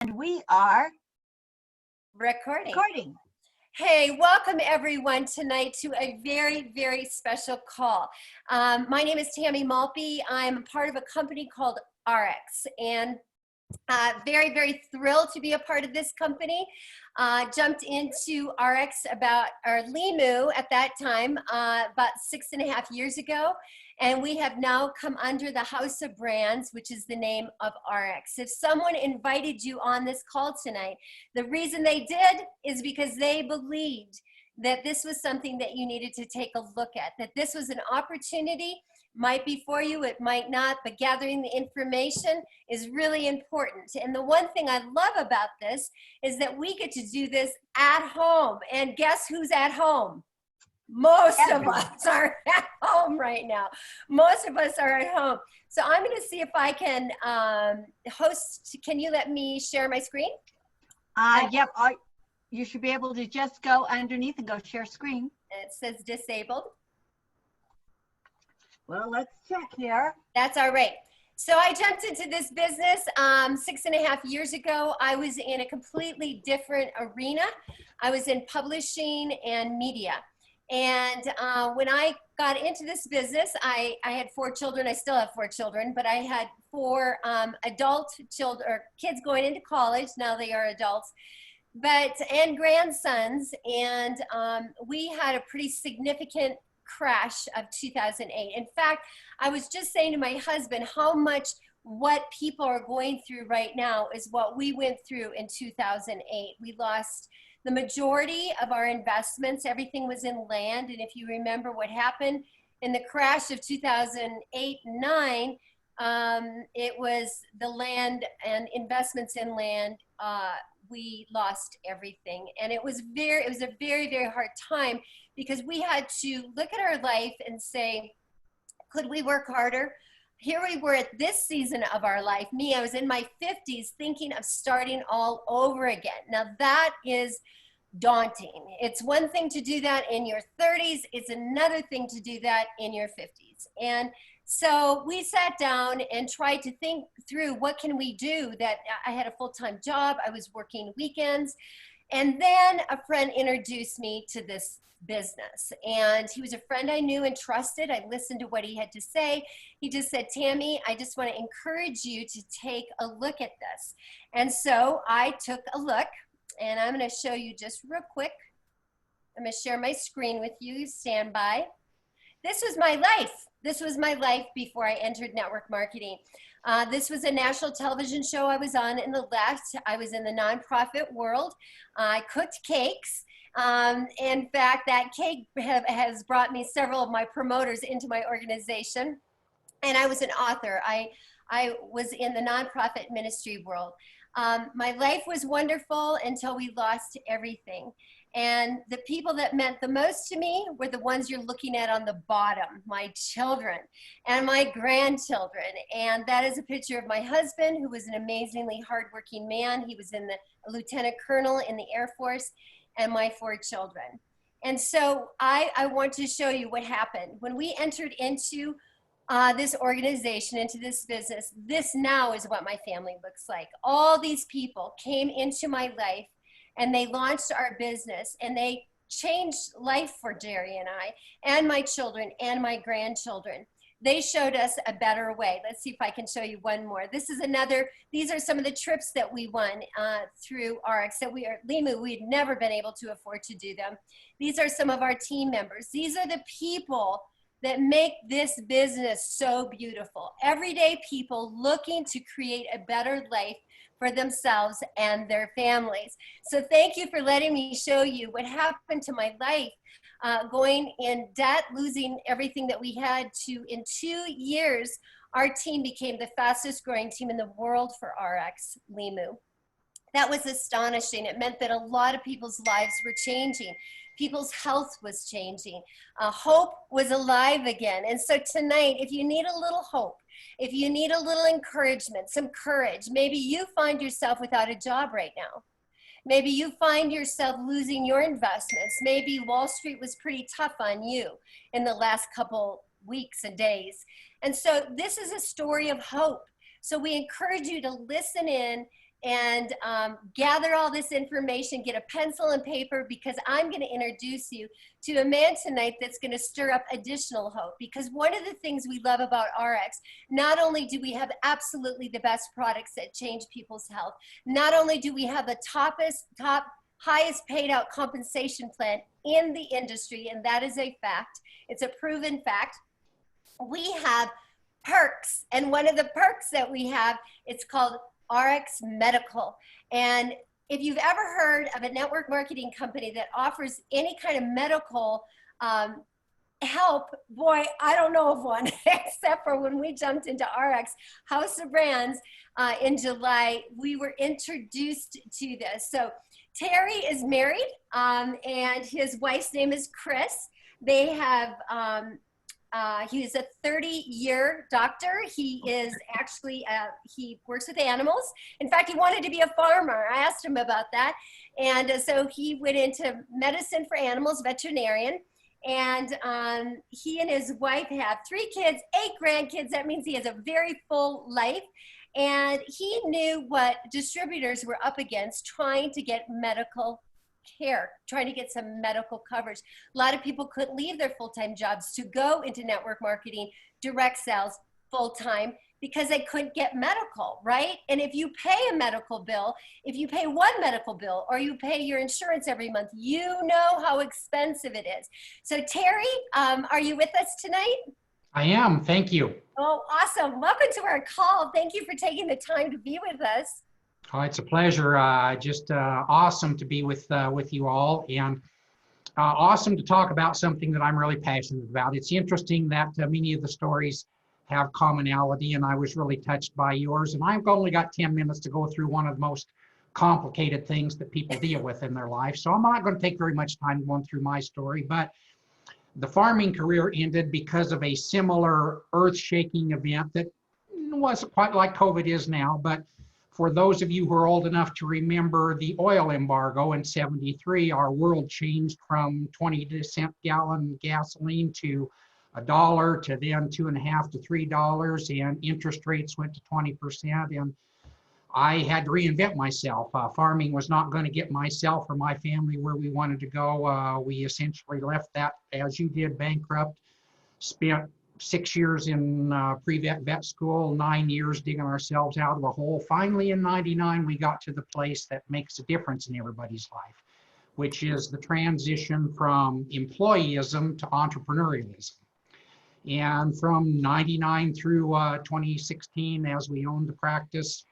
And we are Recording. recording. Hey, welcome everyone tonight to a very, very special call. My name is Tammy Malpe. I'm part of a company called RX, and very, very thrilled to be a part of this company. Jumped into RX or Limu at that time, about 6.5 years ago. And we have now come under the House of Brands, which is the name of RX. If someone invited you on this call tonight, the reason they did is because they believed that this was something that you needed to take a look at, that this was an opportunity. Might be for you, it might not, but gathering the information is really important. And the one thing I love about this is that we get to do this at home. And guess who's at home? Most of us are at home right now. Most of us are at home. So I'm going to see if I can host. Can you let me share my screen? Yep. You should be able to just go underneath and go share screen. It says disabled. Well, let's check here. That's all right. So I jumped into this business 6.5 years ago. I was in a completely different arena. I was in publishing and media. And when I got into this business, I had 4 children. I still have 4 children, but I had 4 adult children, or kids going into college. Now they are adults, and grandsons. And we had a pretty significant crash of 2008. In fact, I was just saying to my husband how much what people are going through right now is what we went through in 2008. We lost the majority of our investments. Everything was in land. And if you remember what happened in the crash of 2008 and 9, it was the land and investments in land. We lost everything. And it was a very, very hard time, because we had to look at our life and say, could we work harder? Here we were at this season of our life. Me, I was in my 50s thinking of starting all over again. Now that is daunting. It's one thing to do that in your 30s. It's another thing to do that in your 50s. And so we sat down and tried to think through, what can we do? That I had a full-time job. I was working weekends. And then a friend introduced me to this business, and he was a friend I knew and trusted. I listened to what he had to say. He just said, Tammy, I just want to encourage you to take a look at this. And so I took a look, and I'm going to show you just real quick. I'm going to share my screen with you. Stand by. This was my life. This was my life before I entered network marketing. This was a national television show I was on in the left. I was in the nonprofit world. I cooked cakes. In fact, that cake has brought me several of my promoters into my organization. And I was an author. I was in the nonprofit ministry world. My life was wonderful until we lost everything. And the people that meant the most to me were the ones you're looking at on the bottom, my children and my grandchildren. And that is a picture of my husband, who was an amazingly hardworking man. He was a lieutenant colonel in the Air Force, and my 4 children. And so I want to show you what happened. When we entered into this organization, into this business, this now is what my family looks like. All these people came into my life, and they launched our business, and they changed life for Jerry and I, and my children, and my grandchildren. They showed us a better way. Let's see if I can show you one more. These are some of the trips that we won through RX. Limu, we'd never been able to afford to do them. These are some of our team members. These are the people that make this business so beautiful. Everyday people looking to create a better life for themselves and their families. So thank you for letting me show you what happened to my life, going in debt, losing everything that we had to. In 2 years, our team became the fastest growing team in the world for RX Limu. That was astonishing. It meant that a lot of people's lives were changing. People's health was changing. Hope was alive again. And so tonight, if you need a little hope, if you need a little encouragement, some courage, maybe you find yourself without a job right now. Maybe you find yourself losing your investments. Maybe Wall Street was pretty tough on you in the last couple weeks and days. And so this is a story of hope. So we encourage you to listen in and gather all this information, get a pencil and paper, because I'm going to introduce you to a man tonight that's going to stir up additional hope. Because one of the things we love about RX, not only do we have absolutely the best products that change people's health, not only do we have the highest paid out compensation plan in the industry, and that is a fact, it's a proven fact, we have perks. And one of the perks that we have, it's called RX Medical. And if you've ever heard of a network marketing company that offers any kind of medical help, boy, I don't know of one, except for when we jumped into RX House of Brands in July, we were introduced to this. So Terry is married, and his wife's name is Chris. They have, he's a 30-year doctor. He is actually, he works with animals. In fact, he wanted to be a farmer. I asked him about that. And so he went into medicine for animals, veterinarian. And he and his wife have 3 kids, 8 grandkids. That means he has a very full life. And he knew what distributors were up against trying to get medical care, trying to get some medical coverage. A lot of people couldn't leave their full-time jobs to go into network marketing, direct sales full-time, because they couldn't get medical, right? And if you pay a medical bill, if you pay one medical bill or you pay your insurance every month, you know how expensive it is. So Terry, are you with us tonight? I am, thank you. Oh, awesome. Welcome to our call. Thank you for taking the time to be with us. Oh, it's a pleasure. Just awesome to be with you all, and awesome to talk about something that I'm really passionate about. It's interesting that many of the stories have commonality, and I was really touched by yours. And I've only got 10 minutes to go through one of the most complicated things that people deal with in their life. So I'm not going to take very much time going through my story, but the farming career ended because of a similar earth-shaking event that wasn't quite like COVID is now, but for those of you who are old enough to remember the oil embargo in '73, our world changed from 20-cent gallon gasoline to $1 to then $2.50 to $3, and interest rates went to 20%. And I had to reinvent myself. Farming was not going to get myself or my family where we wanted to go. We essentially left that, as you did, bankrupt, spent 6 years in pre-vet vet school, 9 years digging ourselves out of a hole. Finally, in '99, we got to the place that makes a difference in everybody's life, which is the transition from employeeism to entrepreneurialism. And from '99 through 2016, as we owned the practice,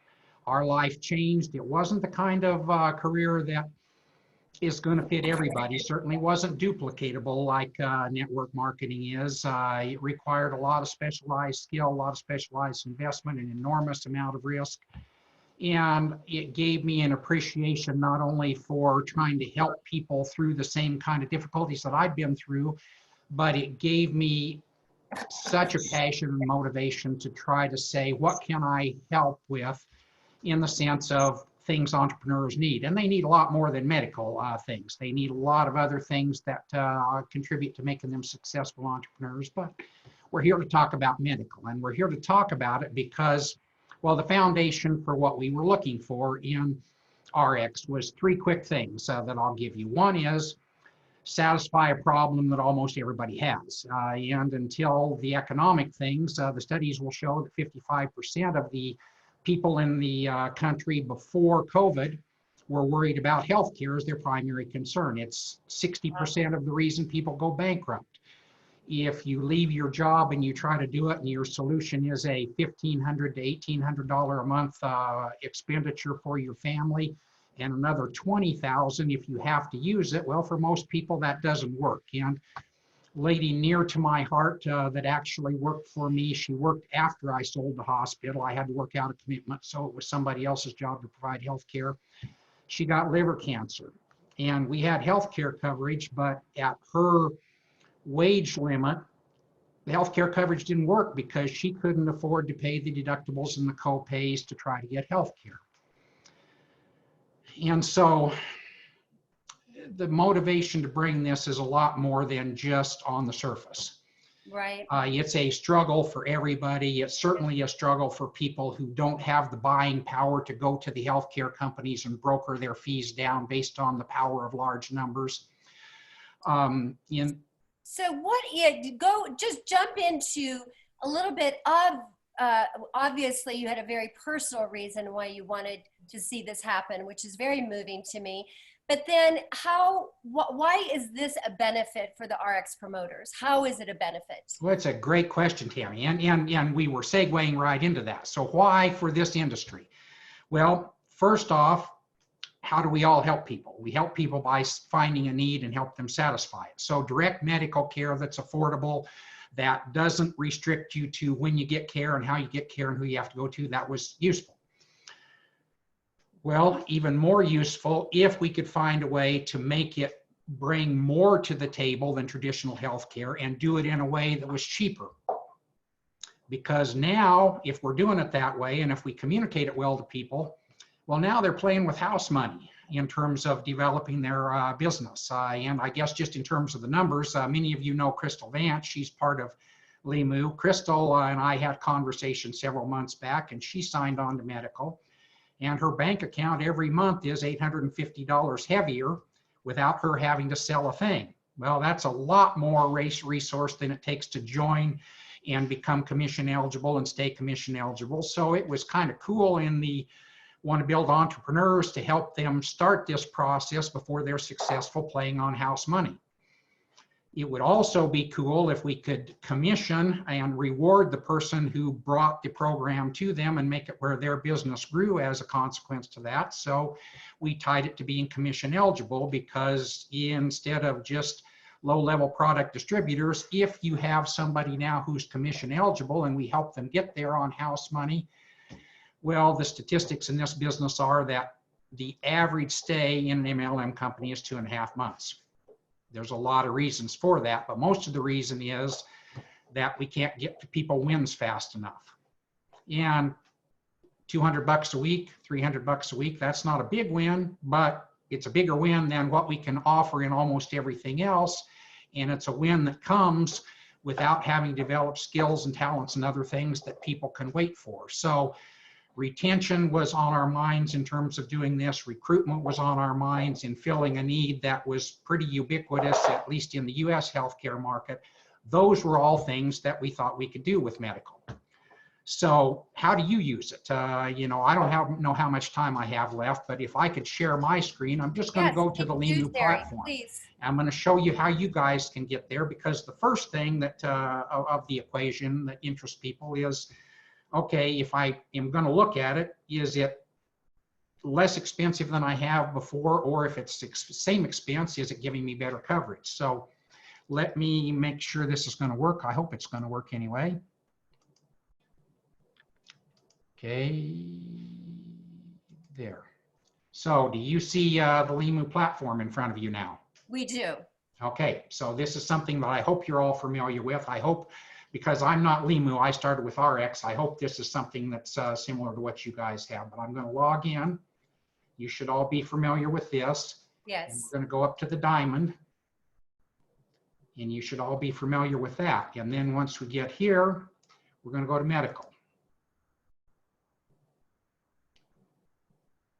our life changed. It wasn't the kind of career that is going to fit everybody. Certainly wasn't duplicatable like network marketing is. It required a lot of specialized skill, a lot of specialized investment, an enormous amount of risk. And it gave me an appreciation not only for trying to help people through the same kind of difficulties that I'd been through, but it gave me such a passion and motivation to try to say, what can I help with, in the sense of things entrepreneurs need. And they need a lot more than medical things. They need a lot of other things that contribute to making them successful entrepreneurs. But we're here to talk about medical, and we're here to talk about it because, well, the foundation for what we were looking for in RX was 3 quick things that I'll give you. One is satisfy a problem that almost everybody has. And until the economic things, the studies will show that 55% of the people in the country before COVID were worried about healthcare as their primary concern. It's 60% of the reason people go bankrupt. If you leave your job and you try to do it and your solution is a $1,500 to $1,800 a month expenditure for your family, and another $20,000 if you have to use it, well, for most people that doesn't work. And lady near to my heart that actually worked for me, she worked after I sold the hospital. I had to work out a commitment, so it was somebody else's job to provide health care. She got liver cancer, and we had health care coverage, but at her wage limit, the health care coverage didn't work because she couldn't afford to pay the deductibles and the co-pays to try to get health care. And so the motivation to bring this is a lot more than just on the surface. Right. It's a struggle for everybody. It's certainly a struggle for people who don't have the buying power to go to the healthcare companies and broker their fees down based on the power of large numbers. So what, just jump into a little bit of, obviously you had a very personal reason why you wanted to see this happen, which is very moving to me. But then why is this a benefit for the RX promoters? How is it a benefit? Well, it's a great question, Tammy, and we were segueing right into that. So why for this industry? Well, first off, how do we all help people? We help people by finding a need and help them satisfy it. So direct medical care that's affordable, that doesn't restrict you to when you get care and how you get care and who you have to go to, that was useful. Well, even more useful if we could find a way to make it bring more to the table than traditional health care and do it in a way that was cheaper. Because now, if we're doing it that way, and if we communicate it well to people, well, now they're playing with house money in terms of developing their business. And I guess just in terms of the numbers, many of you know Crystal Vance. She's part of LEMU. Crystal and I had conversations several months back, and she signed on to medical. And her bank account every month is $850 heavier without her having to sell a thing. Well, that's a lot more resource than it takes to join and become commission eligible and stay commission eligible. So it was kind of cool in the want to build entrepreneurs to help them start this process before they're successful playing on house money. It would also be cool if we could commission and reward the person who brought the program to them and make it where their business grew as a consequence to that. So we tied it to being commission eligible, because instead of just low-level product distributors, if you have somebody now who's commission eligible and we help them get there on house money, well, the statistics in this business are that the average stay in an MLM company is 2.5 months. There's a lot of reasons for that, but most of the reason is that we can't get to people wins fast enough. And $200 a week, $300 a week, that's not a big win, but it's a bigger win than what we can offer in almost everything else. And it's a win that comes without having developed skills and talents and other things that people can wait for. So retention was on our minds in terms of doing this. Recruitment was on our minds in filling a need that was pretty ubiquitous, at least in the US healthcare market. Those were all things that we thought we could do with medical. So how do you use it? You know, I don't know how much time I have left, but if I could share my screen, I'm just going to go to the LEMU platform. Please. I'm going to show you how you guys can get there, because the first thing that of the equation that interests people is, okay, if I am going to look at it, is it less expensive than I have before? Or if it's the same expense, is it giving me better coverage? So let me make sure this is going to work. I hope it's going to work anyway. Okay, there. So do you see the LEMU platform in front of you now? We do. Okay, so this is something that I hope you're all familiar with. I hope, because I'm not LEMU, I started with RX. I hope this is something that's similar to what you guys have, but I'm going to log in. You should all be familiar with this. Yes. And we're going to go up to the diamond, and you should all be familiar with that. And then once we get here, we're going to go to medical.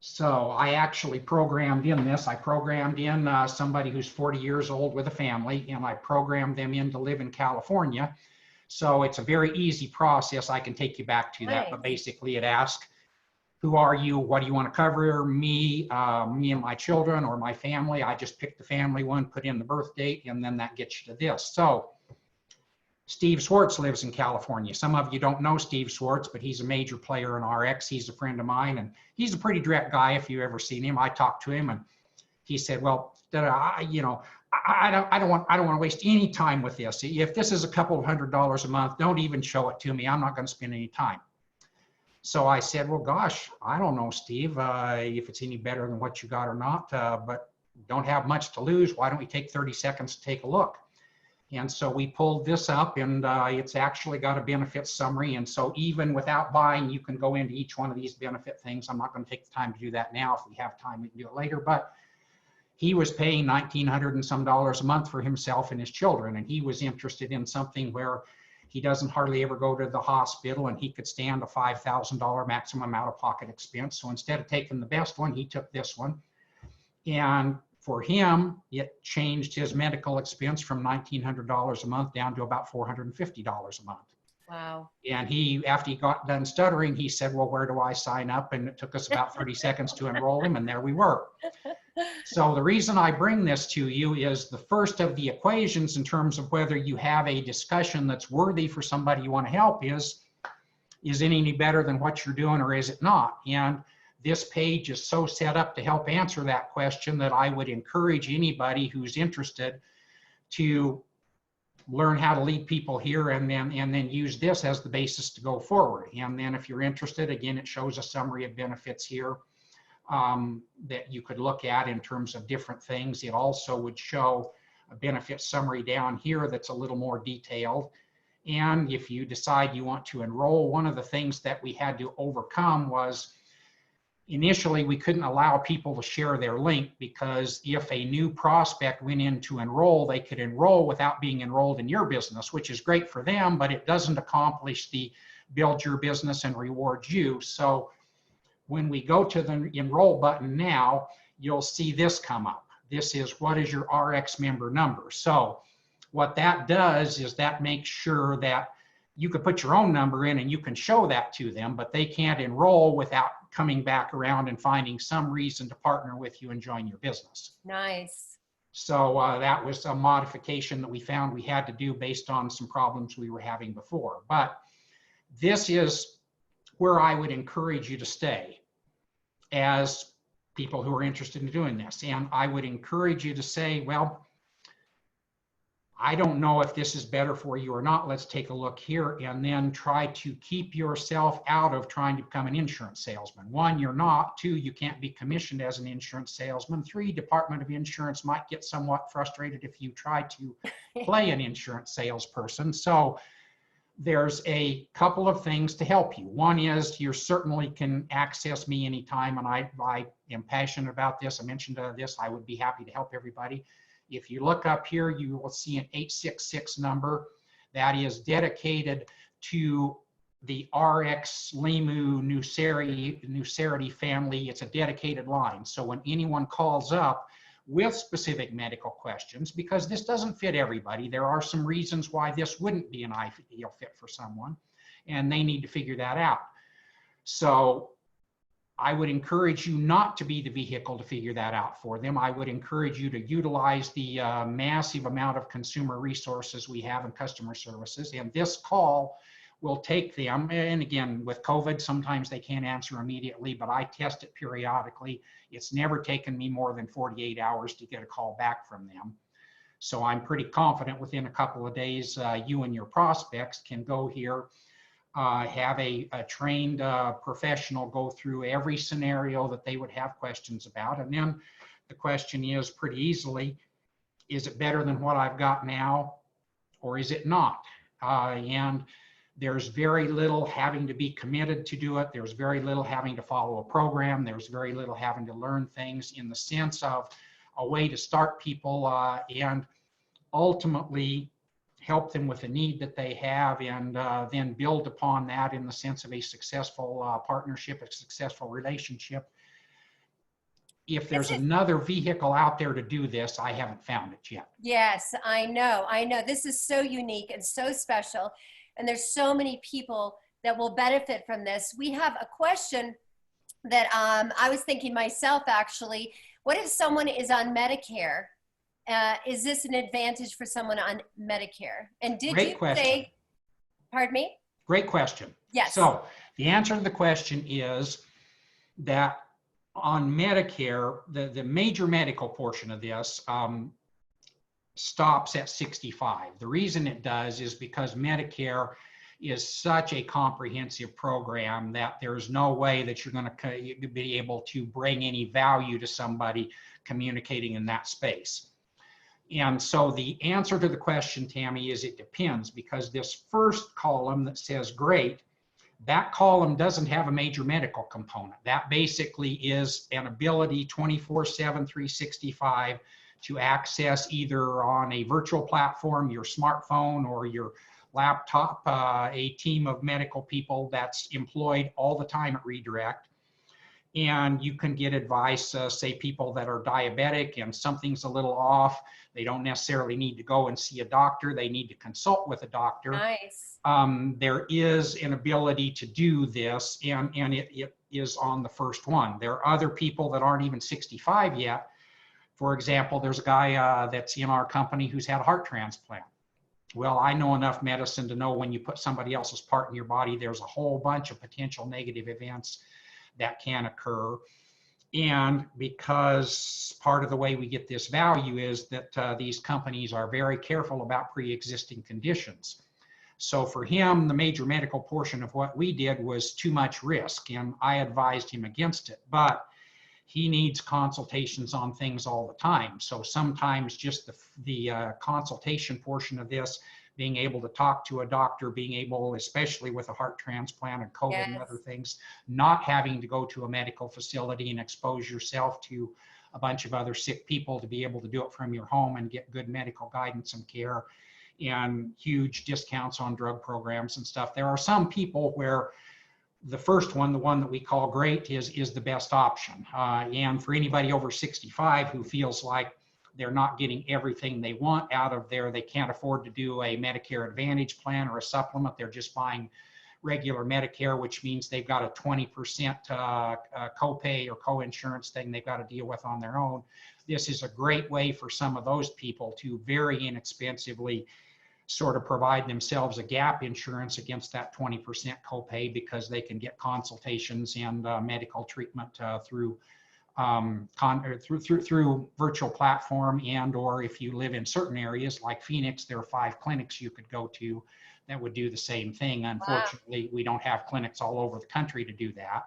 So I actually programmed in this. I programmed in somebody who's 40 years old with a family, and I programmed them in to live in California. So it's a very easy process. I can take you back to that, but basically it asks, who are you? What do you want to cover? Me and my children, or my family. I just picked the family one, put in the birth date, and then that gets you to this. So Steve Swartz lives in California. Some of you don't know Steve Swartz, but he's a major player in RX. He's a friend of mine, and he's a pretty direct guy if you've ever seen him. I talked to him, and he said, well, you know, I don't want to waste any time with this. If this is a couple of $100s a month, don't even show it to me. I'm not going to spend any time. So I said, well, gosh, I don't know, Steve, if it's any better than what you got or not, but don't have much to lose. Why don't we take 30 seconds to take a look? And so we pulled this up, and it's actually got a benefit summary. And so even without buying, you can go into each one of these benefit things. I'm not going to take the time to do that now. If we have time, we can do it later. But he was paying $1,900 and some a month for himself and his children. And he was interested in something where he doesn't hardly ever go to the hospital and he could stand a $5,000 maximum out-of-pocket expense. So instead of taking the best one, he took this one. And for him, it changed his medical expense from $1,900 a month down to about $450 a month. Wow. And he, after he got done stuttering, he said, well, where do I sign up? And it took us about 30 seconds to enroll him, and there we were. So the reason I bring this to you is the first of the equations in terms of whether you have a discussion that's worthy for somebody you want to help is it any better than what you're doing, or is it not? And this page is so set up to help answer that question that I would encourage anybody who's interested to learn how to lead people here, and then use this as the basis to go forward. And then if you're interested, again, it shows a summary of benefits here that you could look at in terms of different things. It also would show a benefit summary down here that's a little more detailed. And if you decide you want to enroll, one of the things that we had to overcome was initially we couldn't allow people to share their link, because if a new prospect went in to enroll, they could enroll without being enrolled in your business, which is great for them, but it doesn't accomplish the build your business and reward you. So when we go to the enroll button now, you'll see this come up. This is, what is your RX member number? So what that does is that makes sure that you could put your own number in and you can show that to them, but they can't enroll without coming back around and finding some reason to partner with you and join your business. Nice. So that was a modification that we found we had to do based on some problems we were having before. But this is where I would encourage you to stay as people who are interested in doing this. And I would encourage you to say, well, I don't know if this is better for you or not. Let's take a look here, and then try to keep yourself out of trying to become an insurance salesman. One, you're not. Two, you can't be commissioned as an insurance salesman. Three, Department of Insurance might get somewhat frustrated if you try to play an insurance salesperson. So there's a couple of things to help you. One is you certainly can access me anytime, and I am passionate about this. I mentioned this. I would be happy to help everybody. If you look up here, you will see an 866 number that is dedicated to the RX Limu Nucerity family. It's a dedicated line. So when anyone calls up with specific medical questions, because this doesn't fit everybody, there are some reasons why this wouldn't be an ideal fit for someone, and they need to figure that out. So I would encourage you not to be the vehicle to figure that out for them. I would encourage you to utilize the massive amount of consumer resources we have in customer services. And this call will take them, and again, with COVID, sometimes they can't answer immediately, but I test it periodically. It's never taken me more than 48 hours to get a call back from them. So I'm pretty confident within a couple of days, you and your prospects can go here, have a trained professional go through every scenario that they would have questions about. And then the question is pretty easily, is it better than what I've got now, or is it not? And there's very little having to be committed to do it. There's very little having to follow a program. There's very little having to learn things, in the sense of a way to start people and ultimately help them with a need that they have, and then build upon that in the sense of a successful partnership, a successful relationship. If there's another vehicle out there to do this, I haven't found it yet. Yes, I know. This is so unique and so special. And there's so many people that will benefit from this. We have a question that I was thinking myself, actually. What if someone is on Medicare? Is this an advantage for someone on Medicare? And did Great you question. say, pardon me? Great question. Yes. So the answer to the question is that on Medicare, the major medical portion of this stops at 65. The reason it does is because Medicare is such a comprehensive program that there's no way that you're going to be able to bring any value to somebody communicating in that space. And so the answer to the question, Tammy, is it depends, because this first column that says great, That column doesn't have a major medical component. That basically is an ability 24/7, 365 to access either on a virtual platform, your smartphone or your laptop, a team of medical people that's employed all the time at Redirect. And you can get advice, say people that are diabetic and something's a little off. They don't necessarily need to go and see a doctor. They need to consult with a doctor. Nice. There is an ability to do this, and it is on the first one. There are other people that aren't even 65 yet. For example, there's a guy that's in our company who's had a heart transplant. Well, I know enough medicine to know when you put somebody else's part in your body, there's a whole bunch of potential negative events that can occur. And because part of the way we get this value is that these companies are very careful about pre-existing conditions. So for him, the major medical portion of what we did was too much risk, and I advised him against it. But he needs consultations on things all the time. So sometimes just the consultation portion of this, being able to talk to a doctor, being able, especially with a heart transplant and COVID and other things, not having to go to a medical facility and expose yourself to a bunch of other sick people, to be able to do it from your home and get good medical guidance and care and huge discounts on drug programs and stuff. There are some people where the first one, the one that we call great, is the best option. And for anybody over 65 who feels like they're not getting everything they want out of there, they can't afford to do a Medicare Advantage plan or a supplement, they're just buying regular Medicare, which means they've got a 20% copay or co-insurance thing they've got to deal with on their own. This is a great way for some of those people to very inexpensively sort of provide themselves a gap insurance against that 20% copay, because they can get consultations and medical treatment through virtual platform, and or if you live in certain areas like Phoenix, there are 5 clinics you could go to that would do the same thing. Unfortunately, we don't have clinics all over the country to do that.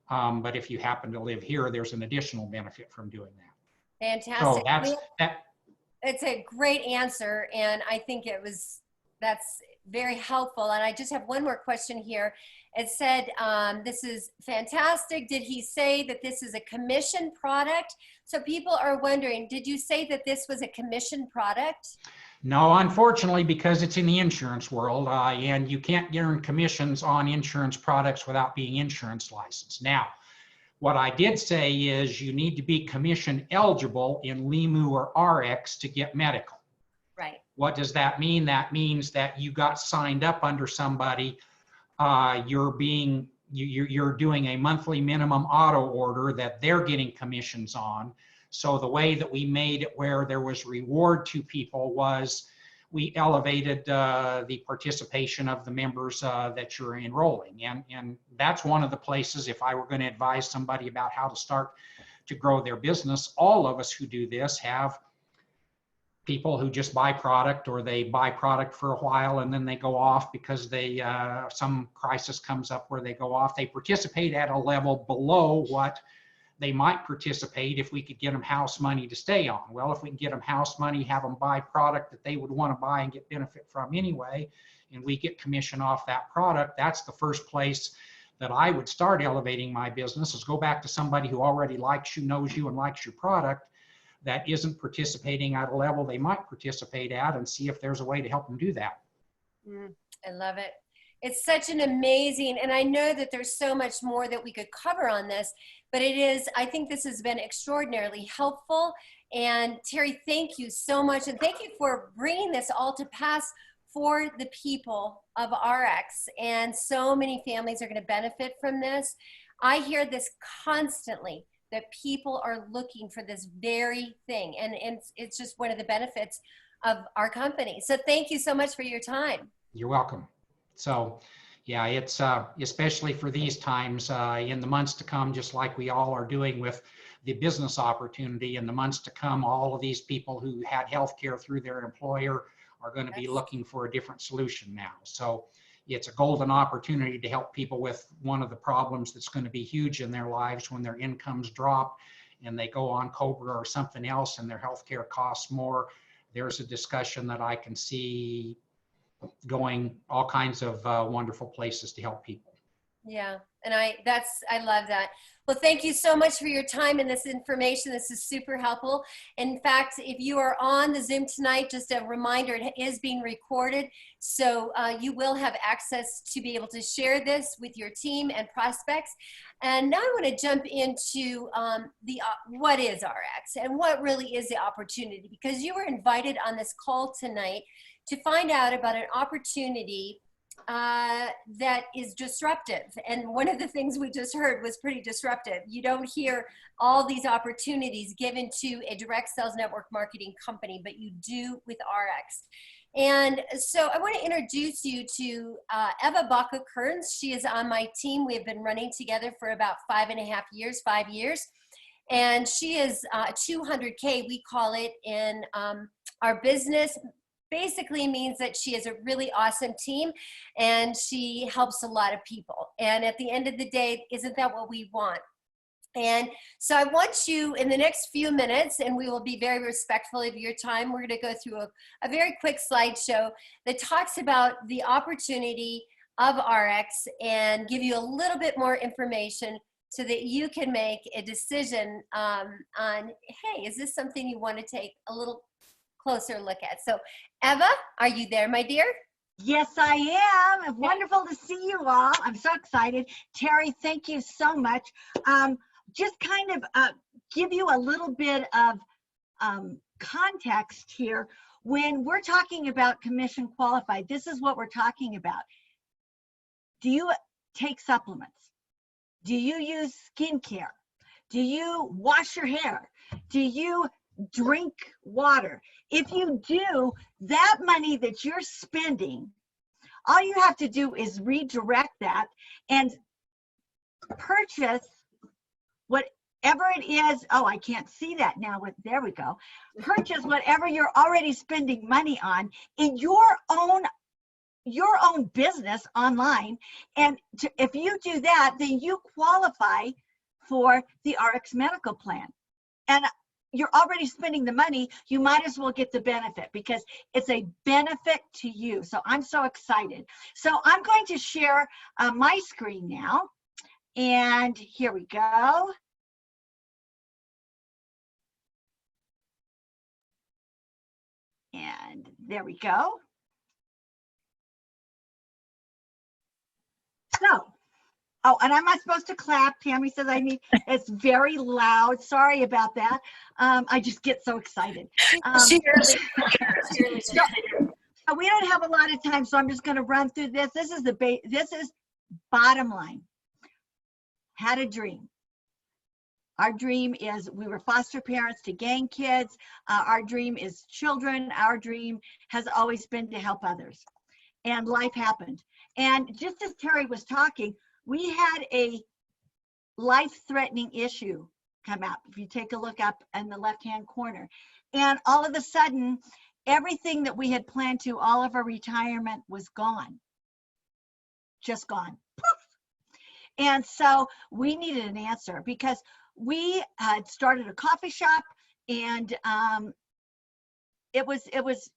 But if you happen to live here, there's an additional benefit from doing that. Fantastic. So it's a great answer, and I think that's very helpful. And I just have one more question here. It said, this is fantastic. Did he say that this is a commission product? So people are wondering, did you say that this was a commission product? No, unfortunately, because it's in the insurance world, and you can't earn commissions on insurance products without being insurance licensed. Now, what I did say is you need to be commission eligible in LIMU or RX to get medical. Right. What does that mean? That means that you got signed up under somebody. You're doing a monthly minimum auto order that they're getting commissions on. So the way that we made it where there was reward to people was we elevated the participation of the members that you're enrolling. And that's one of the places, if I were going to advise somebody about how to start to grow their business, all of us who do this have people who just buy product, or they buy product for a while and then they go off because they some crisis comes up where they go off. They participate at a level below what they might participate if we could get them house money to stay on. Well, if we can get them house money, have them buy product that they would want to buy and get benefit from anyway, and we get commission off that product, that's the first place that I would start elevating my business, is go back to somebody who already likes you, knows you, and likes your product, that isn't participating at a level they might participate at, and see if there's a way to help them do that. I love it. It's such an amazing, and I know that there's so much more that we could cover on this, but I think this has been extraordinarily helpful. And Terry, thank you so much. And thank you for bringing this all to pass for the people of RX. And so many families are going to benefit from this. I hear this constantly, that people are looking for this very thing. And it's just one of the benefits of our company. So thank you so much for your time. You're welcome. So yeah, it's especially for these times in the months to come, just like we all are doing with the business opportunity in the months to come, all of these people who had health care through their employer are going to be looking for a different solution now. So it's a golden opportunity to help people with one of the problems that's going to be huge in their lives when their incomes drop and they go on COBRA or something else and their health care costs more. There's a discussion that I can see going all kinds of wonderful places to help people. Yeah, and I love that. Well, thank you so much for your time and this information. This is super helpful. In fact, if you are on the Zoom tonight, just a reminder, it is being recorded, so you will have access to be able to share this with your team and prospects. And now I want to jump into what is RX and what really is the opportunity, because you were invited on this call tonight to find out about an opportunity that is disruptive. And one of the things we just heard was pretty disruptive. You don't hear all these opportunities given to a direct sales network marketing company, but you do with RX. And so I want to introduce you to Eva Baca-Kearns. She is on my team. We have been running together for about 5 years. And she is 200K, we call it in our business. Basically means that she is a really awesome team and she helps a lot of people. And at the end of the day, isn't that what we want? And so I want you in the next few minutes, and we will be very respectful of your time. We're going to go through a very quick slideshow that talks about the opportunity of RX and give you a little bit more information so that you can make a decision on, hey, is this something you want to take a little closer look at? So Eva, are you there, my dear? Yes, I am. Wonderful to see you all. I'm so excited. Terry, thank you so much. Just kind of give you a little bit of context here. When we're talking about commission qualified, this is what we're talking about. Do you take supplements? Do you use skincare? Do you wash your hair? Do you drink water? If you do, that money that you're spending, all you have to do is redirect that and purchase whatever it is. Oh, I can't see that now. There we go. Purchase whatever you're already spending money on in your own business online. And if you do that, then you qualify for the RX medical plan. And you're already spending the money, you might as well get the benefit because it's a benefit to you. So I'm so excited. So I'm going to share my screen now. And here we go. And there we go. So, oh, and am I supposed to clap? Tammy says I need, it's very loud. Sorry about that. I just get so excited. So we don't have a lot of time, so I'm just going to run through this. This is bottom line. Had a dream. Our dream is we were foster parents to gang kids. Our dream is children. Our dream has always been to help others. And life happened. And just as Terry was talking, we had a life-threatening issue come up. If you take a look up in the left-hand corner, and all of a sudden, everything that we had planned to, all of our retirement was gone, just gone. Poof. And so we needed an answer because we had started a coffee shop, and it was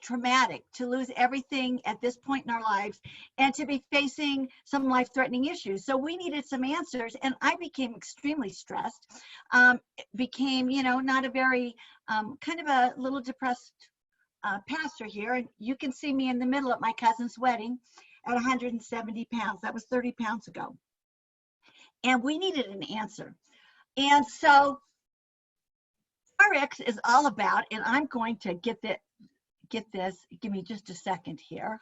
traumatic to lose everything at this point in our lives and to be facing some life-threatening issues. So we needed some answers, and I became extremely stressed. Became, not a very, kind of a little depressed pastor here. And you can see me in the middle at my cousin's wedding at 170 pounds. That was 30 pounds ago. And we needed an answer. And so RX is all about, and I'm going to get this, give me just a second here.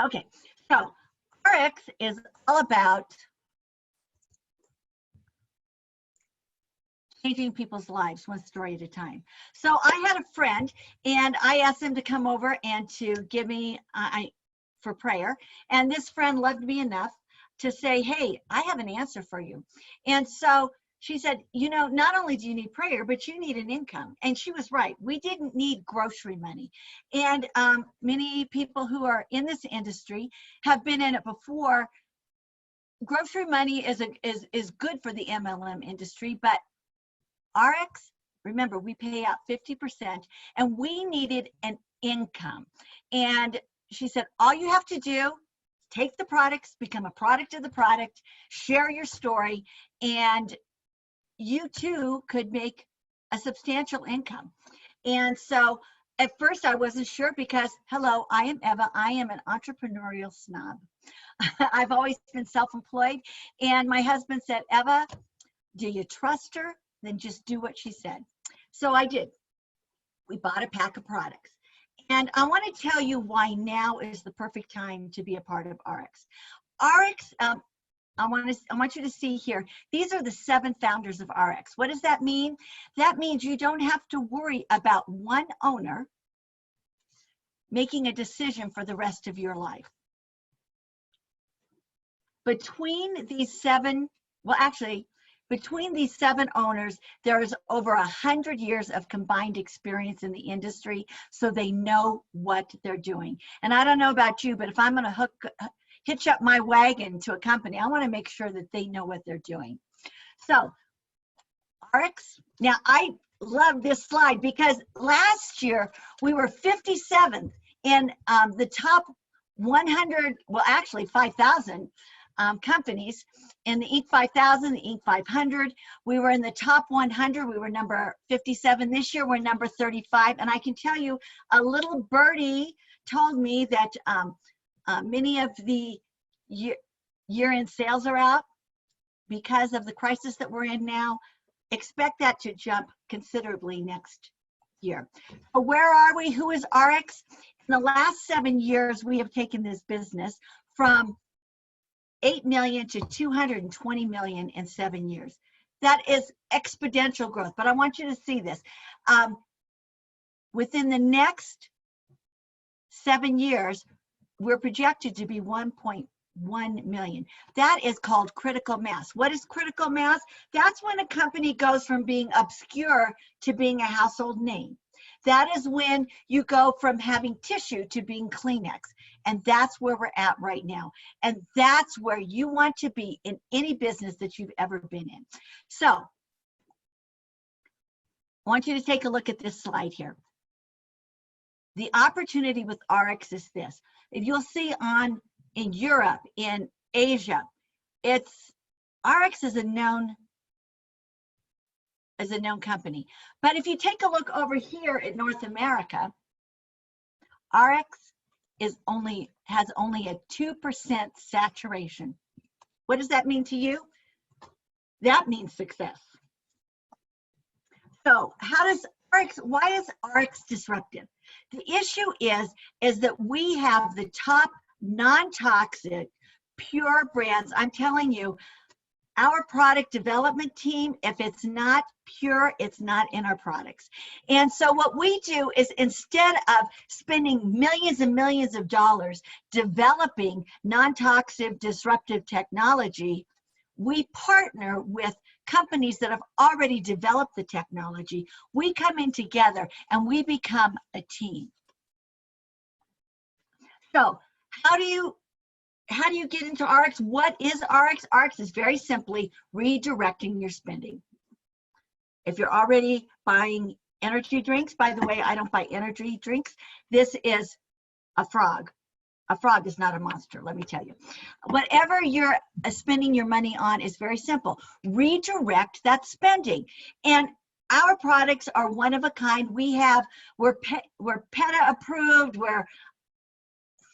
Okay, so RX is all about changing people's lives one story at a time. So I had a friend, and I asked him to come over and to give me for prayer. And this friend loved me enough to say, hey, I have an answer for you. And so she said, not only do you need prayer, but you need an income. And she was right. We didn't need grocery money. And many people who are in this industry have been in it before. Grocery money is good for the MLM industry, but RX, remember, we pay out 50%, and we needed an income. And she said, all you have to do, take the products, become a product of the product, share your story, and you too could make a substantial income. And so at first I wasn't sure because, hello, I am Eva. I am an entrepreneurial snob. I've always been self-employed. And my husband said, Eva, do you trust her? Then just do what she said. So I did. We bought a pack of products. And I want to tell you why now is the perfect time to be a part of RX. RX, I want you to see here, these are the 7 founders of RX. What does that mean? That means you don't have to worry about one owner making a decision for the rest of your life. Between these 7, well, actually, between these 7 owners, there is over 100 years of combined experience in the industry, so they know what they're doing. And I don't know about you, but if I'm going to hitch up my wagon to a company, I want to make sure that they know what they're doing. So, RX, now I love this slide because last year we were 57th in the top 100, well, actually 5,000 companies in the Inc. 5000, the Inc. 500. We were in the top 100. We were number 57. This year we're number 35. And I can tell you, a little birdie told me that many of the year-end sales are out because of the crisis that we're in now. Expect that to jump considerably next year. But where are we? Who is RX? In the last 7 years, we have taken this business from 8 million to 220 million in 7 years. That is exponential growth, but I want you to see this. Within the next 7 years, we're projected to be 1.1 million. That is called critical mass. What is critical mass? That's when a company goes from being obscure to being a household name. That is when you go from having tissue to being Kleenex. And that's where we're at right now. And that's where you want to be in any business that you've ever been in. So I want you to take a look at this slide here. The opportunity with RX is this. If you'll see in Europe, in Asia, RX is a known company. But if you take a look over here at North America, RX has only a 2% saturation. What does that mean to you? That means success. So why is RX disruptive? The issue is that we have the top non-toxic, pure brands. I'm telling you, our product development team, if it's not pure, it's not in our products. And so what we do is, instead of spending millions and millions of dollars developing non-toxic disruptive technology, we partner with companies that have already developed the technology. We come in together and we become a team. So how do you get into RX? What is RX? RX is very simply redirecting your spending. If you're already buying energy drinks, by the way, I don't buy energy drinks. This is a frog. A frog is not a monster, let me tell you. Whatever you're spending your money on is very simple. Redirect that spending. And our products are one of a kind. We're PETA approved, we're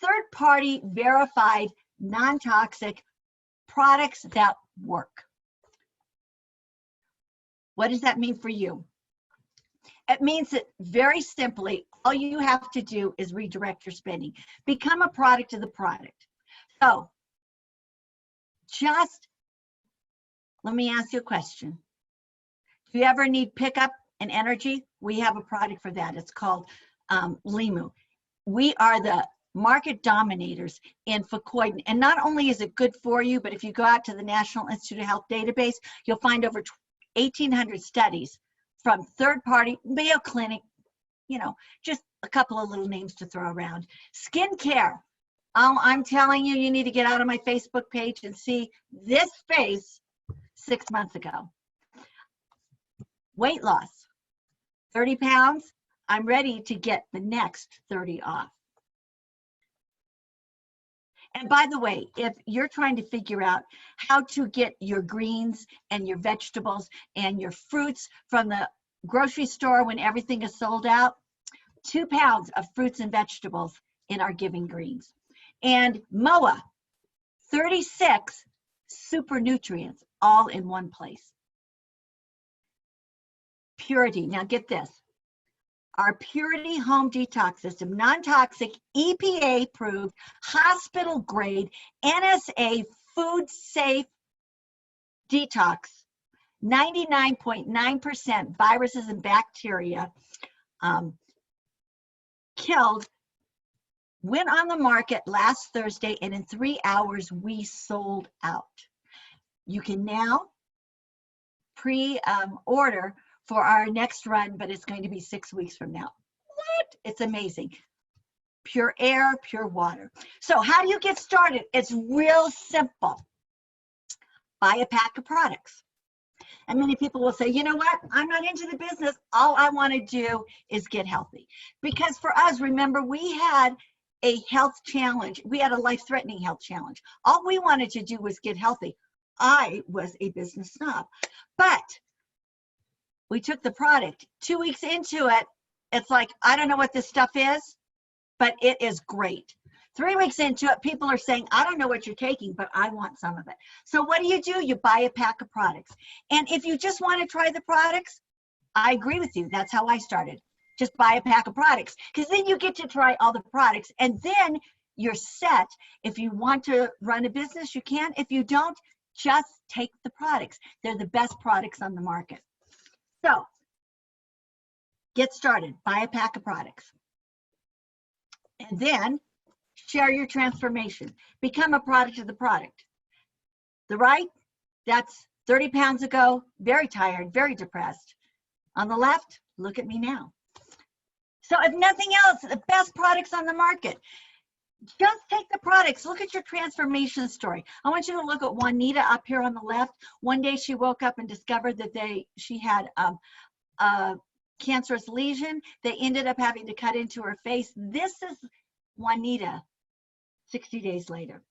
third-party verified non-toxic products that work. What does that mean for you? It means that, very simply, all you have to do is redirect your spending. Become a product of the product. So, just let me ask you a question. Do you ever need pickup and energy? We have a product for that. It's called Limu. We are the market dominators in Fucoidan. And not only is it good for you, but if you go out to the National Institute of Health database, you'll find over 1,800 studies from third-party, Mayo Clinic, just a couple of little names to throw around. Skincare. Oh, I'm telling you, you need to get out on my Facebook page and see this face 6 months ago. Weight loss, 30 pounds. I'm ready to get the next 30 off. And by the way, if you're trying to figure out how to get your greens and your vegetables and your fruits from the grocery store when everything is sold out, 2 pounds of fruits and vegetables in our Giving Greens. And MOA, 36 super nutrients all in one place. Purity, now get this. Our Purity Home Detox System, non-toxic, EPA-approved, hospital-grade, NSA, food-safe detox, 99.9% viruses and bacteria killed, went on the market last Thursday, and in 3 hours, we sold out. You can now pre-order for our next run, but it's going to be 6 weeks from now. What? It's amazing. Pure air, pure water. So how do you get started? It's real simple. Buy a pack of products. And many people will say, you know what? I'm not into the business. All I want to do is get healthy. Because for us, remember, we had a health challenge. We had a life-threatening health challenge. All we wanted to do was get healthy. I was a business snob. But we took the product. 2 weeks into it, it's like, I don't know what this stuff is, but it is great. 3 weeks into it, people are saying, I don't know what you're taking, but I want some of it. So what do? You buy a pack of products. And if you just want to try the products, I agree with you. That's how I started. Just buy a pack of products, because then you get to try all the products, and then you're set. If you want to run a business, you can. If you don't, just take the products. They're the best products on the market. So get started, buy a pack of products. And then share your transformation. Become a product of the product. The right, that's 30 pounds ago, very tired, very depressed. On the left, look at me now. So if nothing else, the best products on the market. Just take the products. Look at your transformation story. I want you to look at Juanita up here on the left. One day she woke up and discovered that she had a cancerous lesion. They ended up having to cut into her face. This is Juanita 60 days later.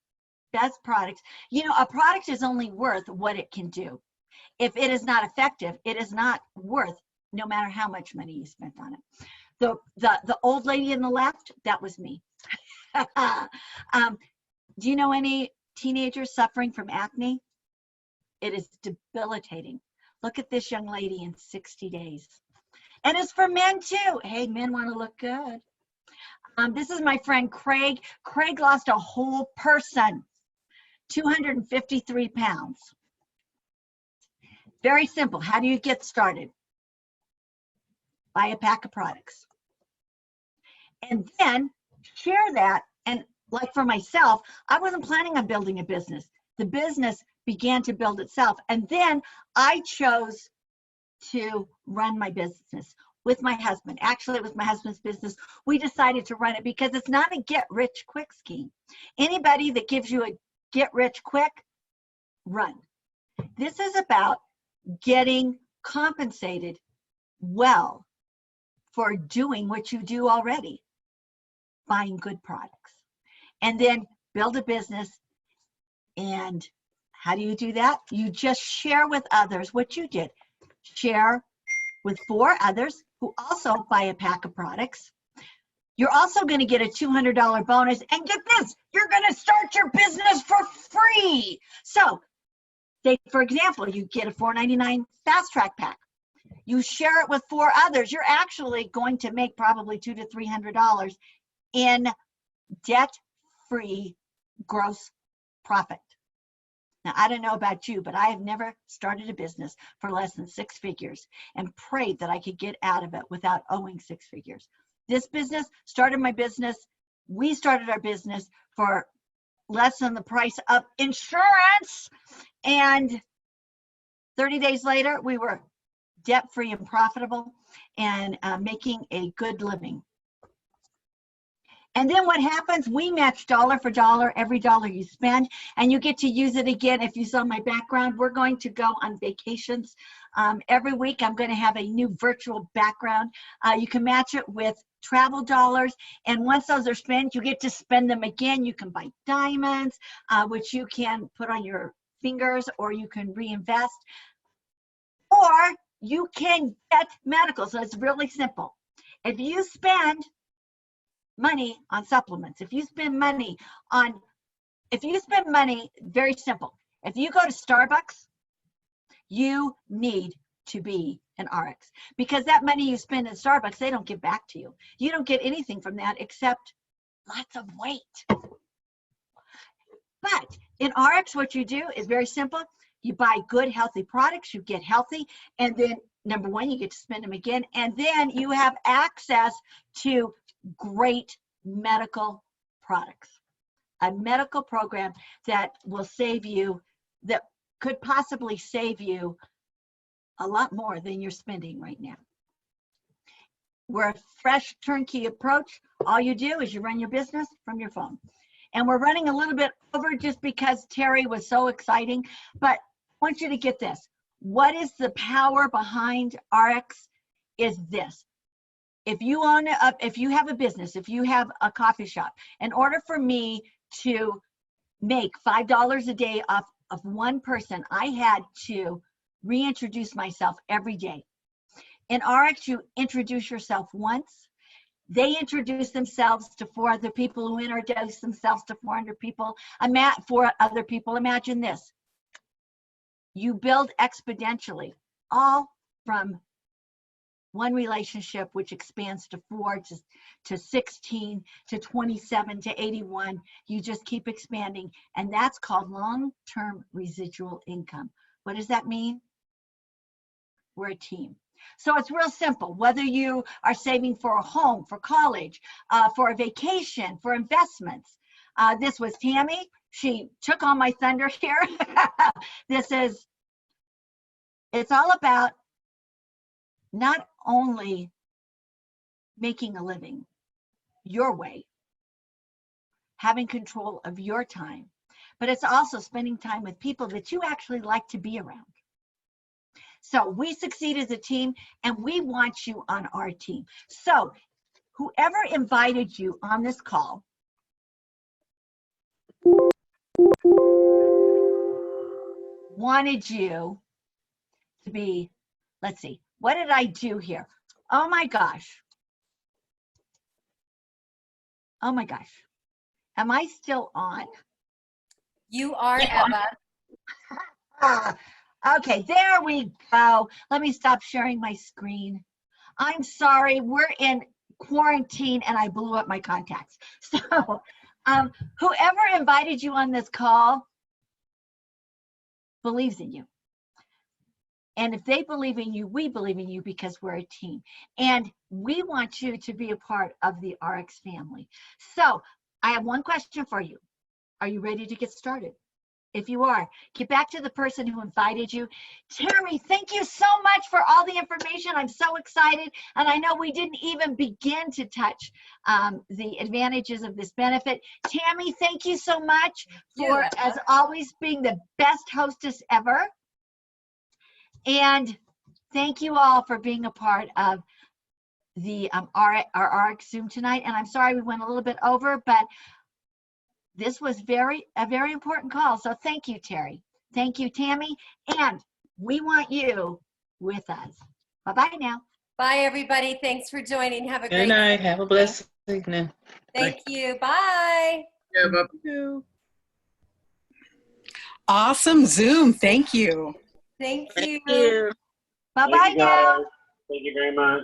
Best products. You know, a product is only worth what it can do. If it is not effective, it is not worth no matter how much money you spent on it. The old lady in the left, that was me. Do you know any teenagers suffering from acne? It is debilitating. Look at this young lady in 60 days. And it's for men too. Hey, men want to look good. This is my friend Craig. Craig lost a whole person, 253 pounds. Very simple. How do you get started? Buy a pack of products. And then share that. And like for myself, I wasn't planning on building a business. The business began to build itself. And then I chose to run my business with my husband. Actually, it was my husband's business. We decided to run it because it's not a get-rich-quick scheme. Anybody that gives you a get-rich-quick, run. This is about getting compensated well for doing what you do already, buying good products. And then build a business. And how do you do that? You just share with others what you did. Share with 4 others who also buy a pack of products. You're also going to get a $200 bonus. And get this, you're going to start your business for free. So, say, for example, you get a $4.99 fast track pack. You share it with 4 others. You're actually going to make probably $200 to $300 in debt-free gross profit. Now, I don't know about you, but I have never started a business for less than 6 figures and prayed that I could get out of it without owing 6 figures. This business, we started our business for less than the price of insurance. And 30 days later, we were debt-free and profitable and making a good living. And then what happens, we match dollar for dollar, every dollar you spend, and you get to use it again. If you saw my background, we're going to go on vacations Every week, I'm going to have a new virtual background. You can match it with travel dollars. And once those are spent, you get to spend them again. You can buy diamonds, which you can put on your fingers, or you can reinvest, or you can get medical. So it's really simple. If you spend money on supplements, if you spend money, very simple. If you go to Starbucks, you need to be an RX, because that money you spend in Starbucks, they don't give back to you. You don't get anything from that except lots of weight. But in RX, what you do is very simple. You buy good, healthy products, you get healthy, and then number one, you get to spend them again, and then you have access to great medical products. A medical program that will save you, that could possibly save you a lot more than you're spending right now. We're a fresh turnkey approach. All you do is you run your business from your phone. And we're running a little bit over just because Terry was so exciting, but I want you to get this. What is the power behind RX is this. If you have a business, if you have a coffee shop, in order for me to make $5 a day off of one person, I had to reintroduce myself every day. In RX, you introduce yourself once. They introduce themselves to 4 other people who introduce themselves to 400 people. 4 other people. Imagine this. You build exponentially, all from one relationship, which expands to 4, to 16, to 27, to 81. You just keep expanding, and that's called long-term residual income. What does that mean? We're a team. So it's real simple. Whether you are saving for a home, for college, for a vacation, for investments. This was Tammy. She took on my thunder here. It's all about not only making a living your way, having control of your time, but it's also spending time with people that you actually like to be around. So we succeed as a team, and we want you on our team. So whoever invited you on this call wanted you to be, let's see, what did I do here? Oh my gosh. Oh my gosh. Am I still on? You are, Eva. Okay, there we go. Let me stop sharing my screen. I'm sorry, we're in quarantine and I blew up my contacts. So whoever invited you on this call believes in you. And if they believe in you, we believe in you, because we're a team. And we want you to be a part of the RX family. So I have one question for you. Are you ready to get started? If you are, get back to the person who invited you. Terry, thank you so much for all the information. I'm so excited. And I know we didn't even begin to touch the advantages of this benefit. Tammy, thank you so much for, as always, being the best hostess ever. And thank you all for being a part of the our RX Zoom tonight. And I'm sorry we went a little bit over, but this was a very important call. So thank you, Terry. Thank you, Tammy. And we want you with us. Bye-bye now. Bye, everybody. Thanks for joining. Have a great Good night. Have a blessed evening. Thank you. Bye. Yeah, bye. Awesome Zoom. Thank you. Thank you. Thank you. Bye-bye now. Thank you very much.